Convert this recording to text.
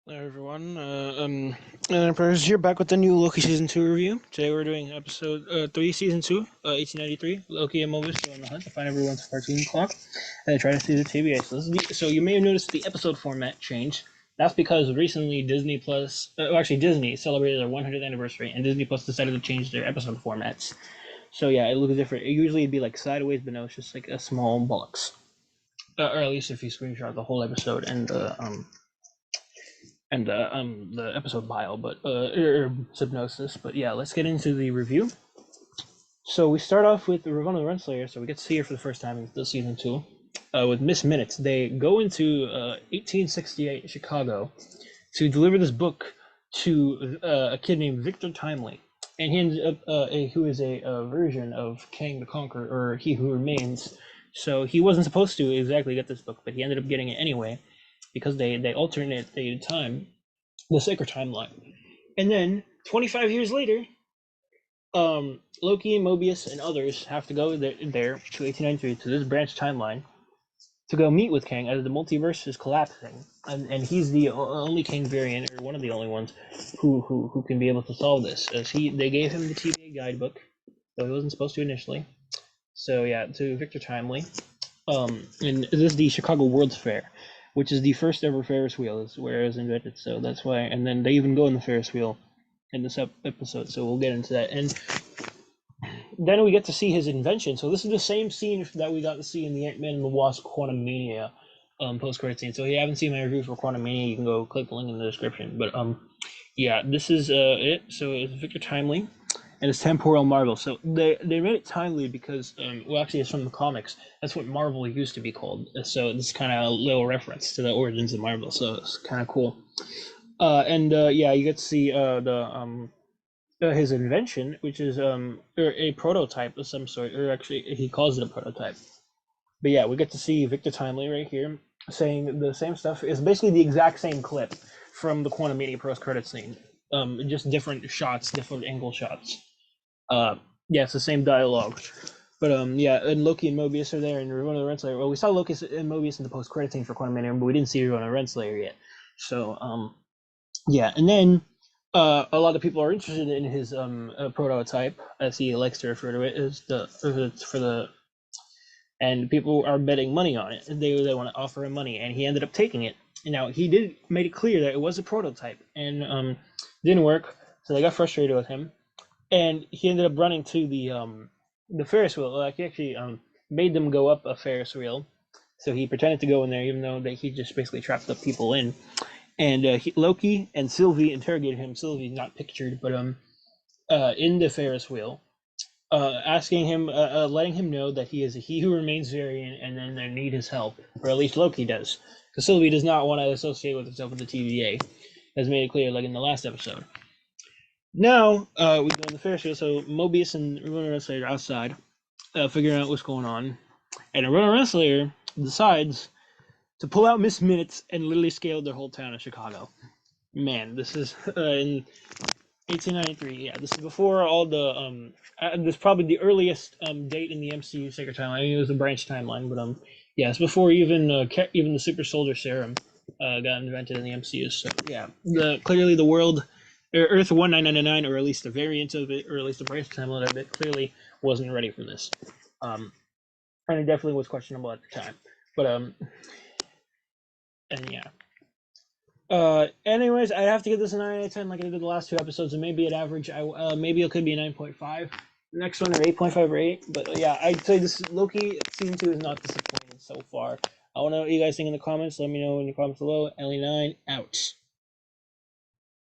Hello everyone, Emperor's here back with the new Loki Season 2 review. Today we're doing episode 3, Season 2, 1893, Loki and Mobius go on the hunt to find everyone's cartoon clock, and they try to see the TVA. So you may have noticed the episode format changed. That's because recently Disney celebrated their 100th anniversary, and Disney Plus decided to change their episode formats. So yeah, it looks different. Usually it'd be like sideways, but no, it's just like a small box. Or at least if you screenshot the whole episode and the episode bio, but Subnosis. But yeah, let's get into the review. So we start off with Ravonna the Renslayer, so we get to see her for the first time in the season 2. With Miss Minutes, they go into 1868 Chicago to deliver this book to a kid named Victor Timely, and he ends up who is a version of Kang the Conqueror, or He Who Remains. So he wasn't supposed to exactly get this book, but he ended up getting it anyway because they alternated time, the sacred timeline. And then 25 years later, Loki, Mobius, and others have to go there to 1893 to this branch timeline to go meet with Kang as the multiverse is collapsing, and he's the only Kang variant, or one of the only ones who can be able to solve this. As they gave him the TVA guidebook, though he wasn't supposed to initially. So yeah, to Victor Timely, and this is the Chicago World's Fair, which is the first ever Ferris wheel, is where it was invented. So that's why, and then they even go in the Ferris wheel in this episode. So we'll get into that, and then we get to see his invention. So this is the same scene that we got to see in the Ant-Man and the Wasp Quantumania post-credit scene. So if you haven't seen my review for Quantumania, you can go click the link in the description. But yeah, this is it. So it's Victor Timely, and it's temporal Marvel. So they made it timely because well, actually, it's from the comics. That's what Marvel used to be called. So this is kind of a little reference to the origins of Marvel. So it's kind of cool. And yeah, you get to see his invention, which is a prototype of some sort, or actually he calls it a prototype. But yeah, we get to see Victor Timely right here saying the same stuff. It's basically the exact same clip from the Quantumania post-credit scene. Just different shots, different angle shots. Yeah, it's the same dialogue. But yeah, and Loki and Mobius are there, and Ravonna the Renslayer. Well, we saw Loki and Mobius in the post-credit scene for Quantumania, but we didn't see Ravonna the Renslayer yet. So yeah, and then a lot of people are interested in his prototype, as he likes to refer to it, as and people are betting money on it. They want to offer him money, and he ended up taking it. And now he did made it clear that it was a prototype, and didn't work, so they got frustrated with him, and he ended up running to the Ferris wheel. Like he actually made them go up a Ferris wheel, so he pretended to go in there, even though he just basically trapped the people in. And Loki and Sylvie interrogated him. Sylvie's not pictured, but in the Ferris wheel, asking him, letting him know that he is a He Who Remains variant, and then they need his help, or at least Loki does, because Sylvie does not want to associate with himself with the TVA, as made it clear, like in the last episode. Now we go in the Ferris wheel, so Mobius and Ravonna Renslayer are outside, figuring out what's going on, and Ravonna Renslayer decides to pull out Miss Minutes and literally scale their whole town of Chicago. Man, this is in 1893. Yeah, this is before all the this is probably the earliest date in the MCU sacred timeline. I mean, it was a branch timeline, but yeah, it's before even the super soldier serum got invented in the MCU. So yeah, clearly the world, Earth 1999, or at least a variant of it, or at least a branch timeline of it, clearly wasn't ready for this. And it definitely was questionable at the time. But and yeah. Anyways, I have to give this a 9 out of 10 like I did the last two episodes, and maybe at average, maybe it could be a 9.5. Next one, or 8.5 or 8. But yeah, I'd say this Loki season 2 is not disappointing so far. I want to know what you guys think in the comments. Let me know in the comments below. Ellie9 out.